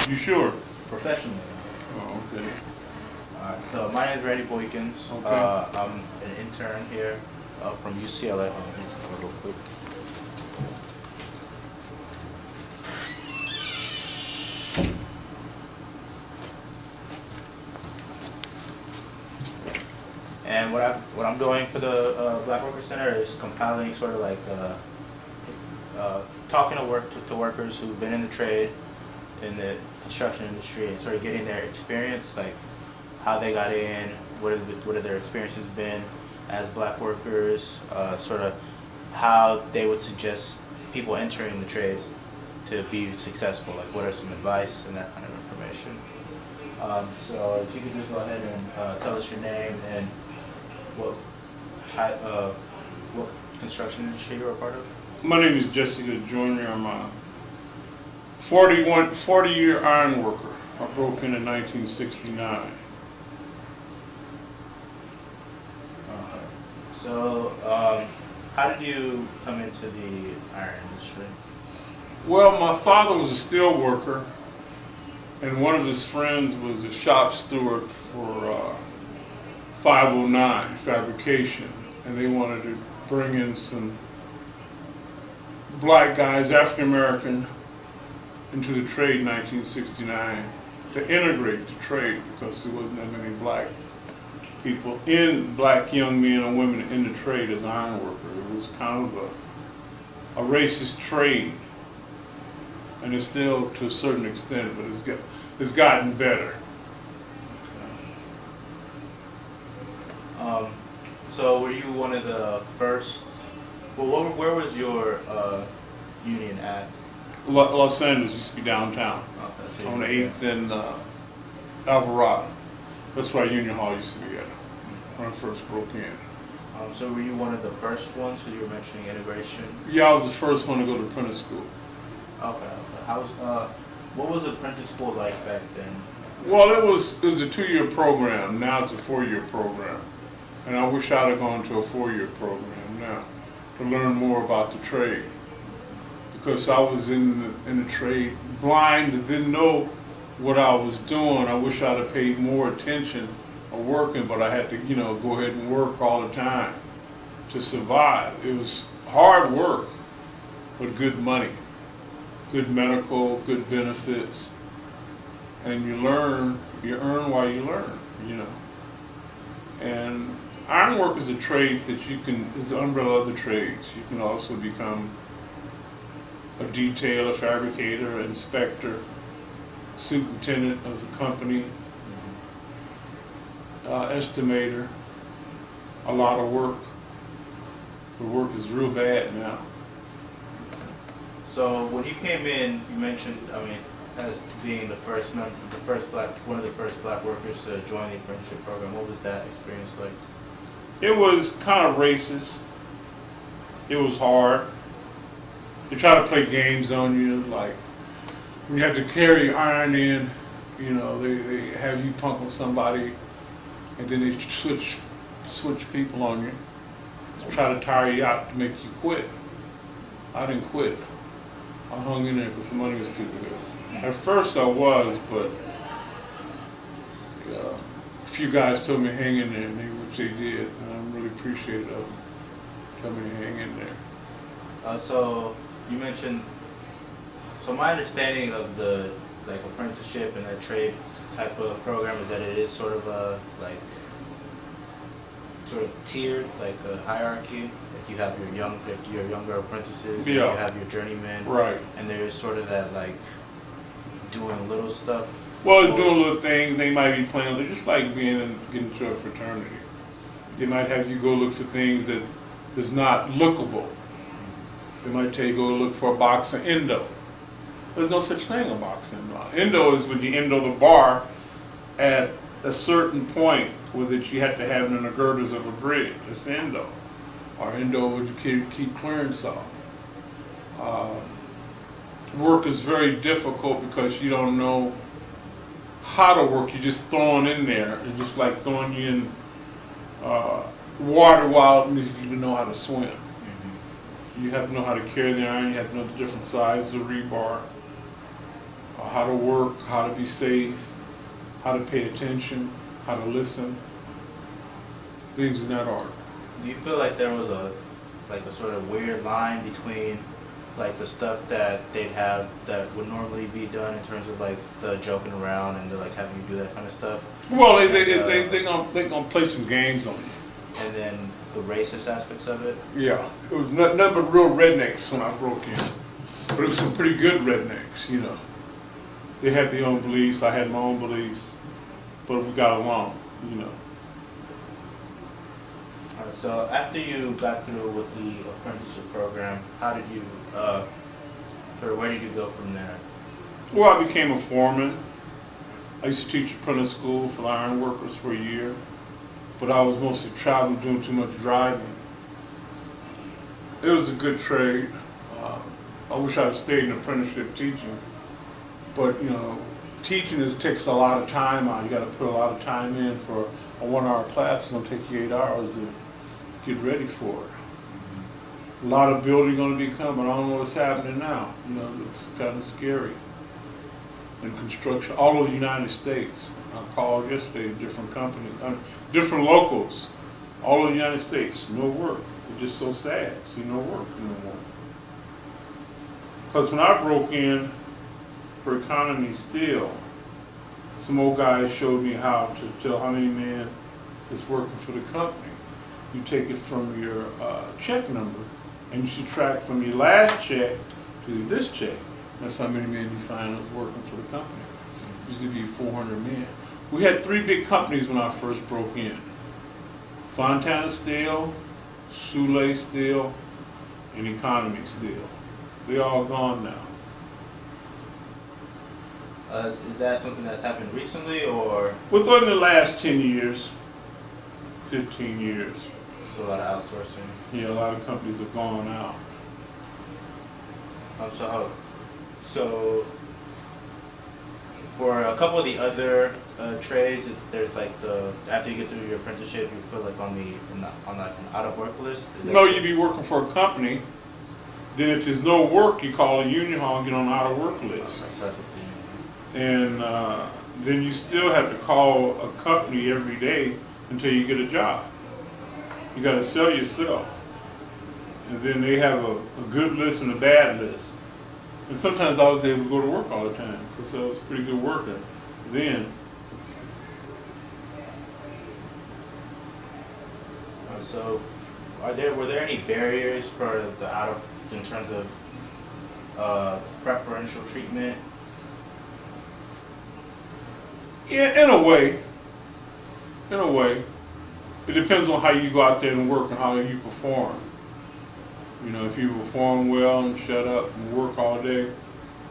You sure? Professionally. Oh, okay. So my name is Randy Boykins. Okay. I'm an intern here from UCLA. Hold on, real quick. And what I'm doing for the Black Worker Center is compiling sort of like talking to workers who've been in the trade, in the construction industry, and sort of getting their experience, like how they got in, what have their experiences been as Black workers, sort of how they would suggest people entering the trades to be successful, like what are some advice and that kind of information. So if you could just go ahead and tell us your name and what type of, what construction industry you're a part of? My name is Jessica Joyner. I'm a 40-year iron worker. I broke in 1969. So, how did you come into the iron industry? Well, my father was a steel worker, and one of his friends was a shop steward for 509 Fabrication, and they wanted to bring in some black guys, African American, into the trade in 1969 to integrate the trade because there wasn't that many black people black young men and women in the trade as iron workers. It was kind of a racist trade, and it's still to a certain extent, but it's gotten better. So were you one of the first? Well, where was your union at? Los Angeles used to be downtown Okay, so on the 8th and Alvarado. That's where Union Hall used to be at when I first broke in. So were you one of the first ones? So you were mentioning integration. Yeah, I was the first one to go to apprentice school. Okay. What was apprentice school like back then? Well, it was a 2-year program. Now it's a 4-year program, and I wish I'd have gone to a 4-year program now to learn more about the trade. Because I was in the trade blind and didn't know what I was doing. I wish I'd have paid more attention of working, but I had to, go ahead and work all the time to survive. It was hard work, but good money, good medical, good benefits, and you earn while you learn, And ironwork is a trade that is the umbrella of the trades. You can also become a detailer, fabricator, inspector, superintendent of the company, estimator. A lot of work. The work is real bad now. So when you came in, you mentioned, as being one of the first black workers to join the apprenticeship program. What was that experience like? It was kind of racist. It was hard. They try to play games on you, like when you have to carry your iron in, they have you punk with somebody, and then they switch people on you to try to tire you out to make you quit. I didn't quit. I hung in there because the money was too good. At first I was, but a few guys told me to hang in there, which they did, and I'm really appreciative of them telling me to hang in there. So you mentioned, so my understanding of the apprenticeship and that trade type of program is that it is sort of tiered, like a hierarchy. Like you have your younger apprentices, Yeah. and you have your journeymen, Right. And there's sort of that doing little stuff. Well, doing little things, they might be playing, they're just like getting into a fraternity. They might have you go look for things that is not lookable. They might tell you go look for a box of endo. There's no such thing as a box of endo. Endo is when you endo the bar at a certain point with it you have to have it in the girders of a bridge. It's endo. Or endo would keep clearance off. Work is very difficult because you don't know how to work. You're just thrown in there. It's just like throwing you in water while you even know how to swim. You have to know how to carry the iron. You have to know the different sizes of rebar. how to work, how to be safe, how to pay attention, how to listen, things in that order. Do you feel like there was a sort of weird line between like the stuff that they'd have that would normally be done in terms of like the joking around and the like having you do that kind of stuff, Well, they gonna play some games on you. and then the racist aspects of it? Yeah, it was nothing but real rednecks when I broke in. But it was some pretty good rednecks, you know. They had their own beliefs, I had my own beliefs, but we got along, you know. Alright, so after you got through with the apprenticeship program, how did you, where did you go from there? Well, I became a foreman. I used to teach apprentice school for iron workers for a year, but I was mostly traveling, doing too much driving. It was a good trade. I wish I'd stayed in apprenticeship teaching, but you know, teaching takes a lot of time out. You got to put a lot of time in for a 1-hour class. It's going to take you 8 hours to get ready for it. A lot of building going to be coming. I don't know what's happening now. You know, it's kind of scary. And construction all over the United States. I called yesterday different companies, different locals, all over the United States. No work. It's just so sad. See no work no more. Because when I broke in for Economy Steel, some old guys showed me how to tell how many men is working for the company. You take it from your check number, and you subtract from your last check to this check. That's how many men you find that's working for the company. Used to be 400 men. We had 3 big companies when I first broke in. Fontana Steel, Soule Steel, and Economy Steel. They're all gone now. Is that something that's happened recently, or Within the last 10 years, 15 years, just a lot of outsourcing? yeah, a lot of companies have gone out. So for a couple of the other trades, there's like after you get through your apprenticeship, you put like on like an out of work list. No, you'd be working for a company. Then if there's no work, you call a union hall and get on the out of work list. Okay, so that's what And then you still have to call a company every day until you get a job. You got to sell yourself. And then they have a good list and a bad list. And sometimes I was able to go to work all the time because I was a pretty good worker then. So, were there any barriers for in terms of preferential treatment? Yeah, in a way. In a way. It depends on how you go out there and work and how you perform. You know, if you perform well and shut up and work all day,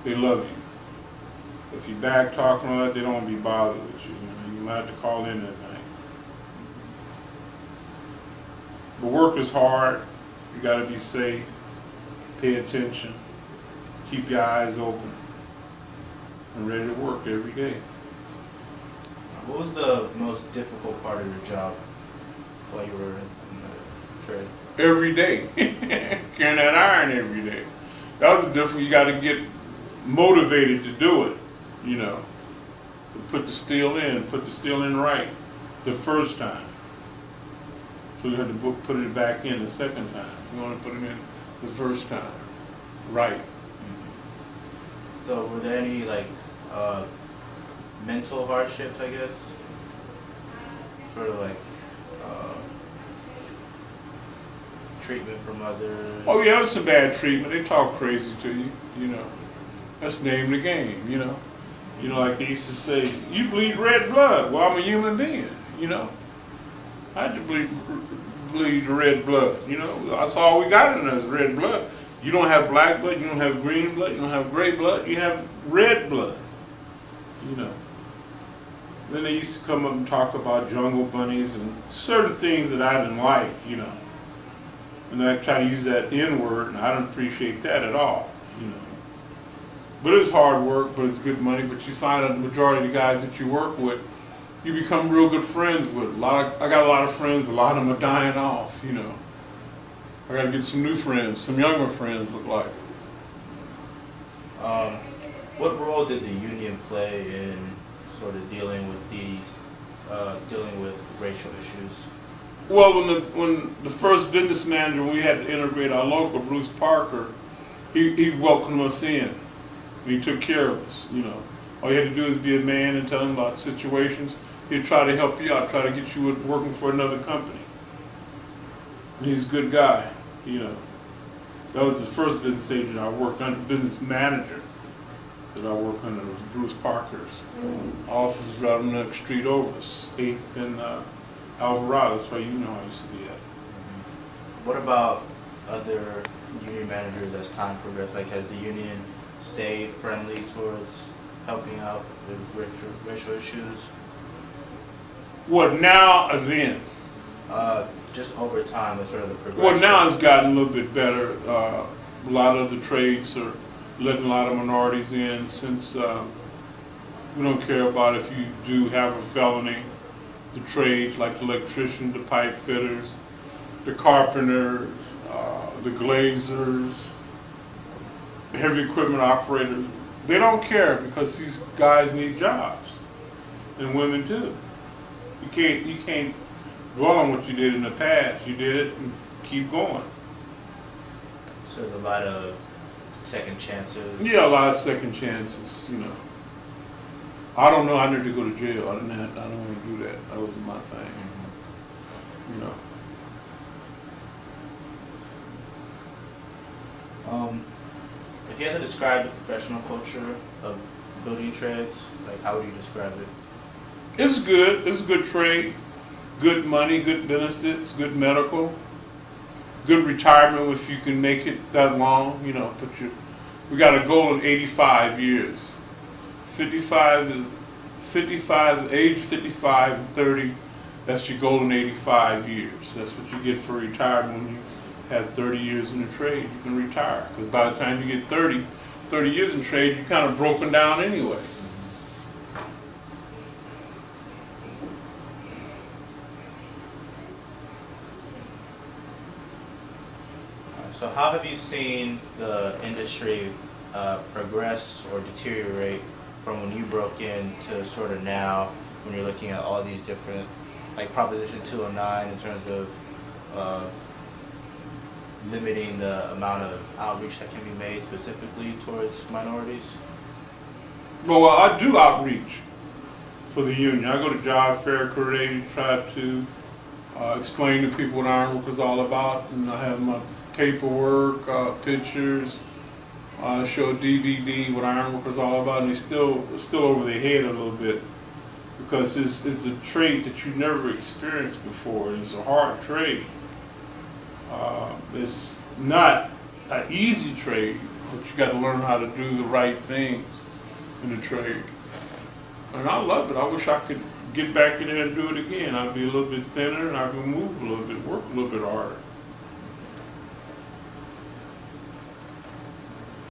they love you. If you back talking all that, they don't want to be bothered with you. You know, you're allowed to call in at night. The work is hard. You got to be safe. Pay attention. Keep your eyes open. And ready to work every day. What was the most difficult part of your job while you were in the trade? Every day. Carrying that iron every day. That was different. You got to get motivated to do it, you know. To put the steel in right the first time. So you have to put it back in the second time. You want to put it in the first time. Right. So were there any like mental hardships, I guess? Sort of like treatment from others? Oh yeah, that's some bad treatment. They talk crazy to you, you know. That's the name of the game, you know. You know, like they used to say, you bleed red blood. Well, I'm a human being, you know. I had to bleed red blood, you know. That's all we got in us, red blood. You don't have black blood, you don't have green blood, you don't have gray blood, you have red blood, you know. Then they used to come up and talk about jungle bunnies and certain things that I didn't like, you know. And I try to use that N word, and I don't appreciate that at all, you know. But it's hard work, but it's good money. But you find that the majority of the guys that you work with, you become real good friends with. I got a lot of friends, but a lot of them are dying off, you know. I got to get some new friends, some younger friends look like. What role did the union play in sort of dealing with dealing with racial issues? Well, when the first business manager, when we had to integrate our local, Bruce Parker, he welcomed us in. And he took care of us, you know. All you had to do is be a man and tell him about situations. He'd try to help you out, try to get you working for another company. And he's a good guy, you know. That was the first business agent I worked under, business manager that I worked under was Bruce Parker's. Office is right on the next street over us, 8th and Alvarado. That's why you know I used to be at. What about other union managers as time progressed? Like, has the union stayed friendly towards helping out with racial issues? What, now or then? Just over time, sort of the progression. Well, now it's gotten a little bit better. A lot of the trades are letting a lot of minorities in since we don't care about if you do have a felony. The trades like the electrician, the pipe fitters, the carpenters, the glazers, heavy equipment operators, they don't care because these guys need jobs, and women too. You can't dwell on what you did in the past. You did it and keep going. So there's a lot of second chances. Yeah, a lot of second chances, you know. I don't know, I need to go to jail. I don't want to do that. That wasn't my thing. You know. If you had to describe the professional culture of building trades, like how would you describe it? It's good. It's a good trade. Good money, good benefits, good medical, good retirement if you can make it that long. You know, we got a goal of 85 years. 55, age 55 and 30, that's your goal in 85 years. That's what you get for retirement when you have 30 years in the trade. You can retire. Because by the time you get 30 years in trade, you're kind of broken down anyway. So how have you seen the industry progress or deteriorate from when you broke in to sort of now when you're looking at all these different, like Proposition 209 in terms of limiting the amount of outreach that can be made specifically towards minorities? Well, I do outreach for the union. I go to job fair, career, try to explain to people what Ironwork is all about, and I have my paperwork, pictures, show a DVD what Ironwork is all about, and it's still over their head a little bit because it's a trade that you never experienced before. It's a hard trade. It's not an easy trade, but you got to learn how to do the right things in the trade. And I love it. I wish I could get back in there and do it again. I'd be a little bit thinner and I could move a little bit, work a little bit harder.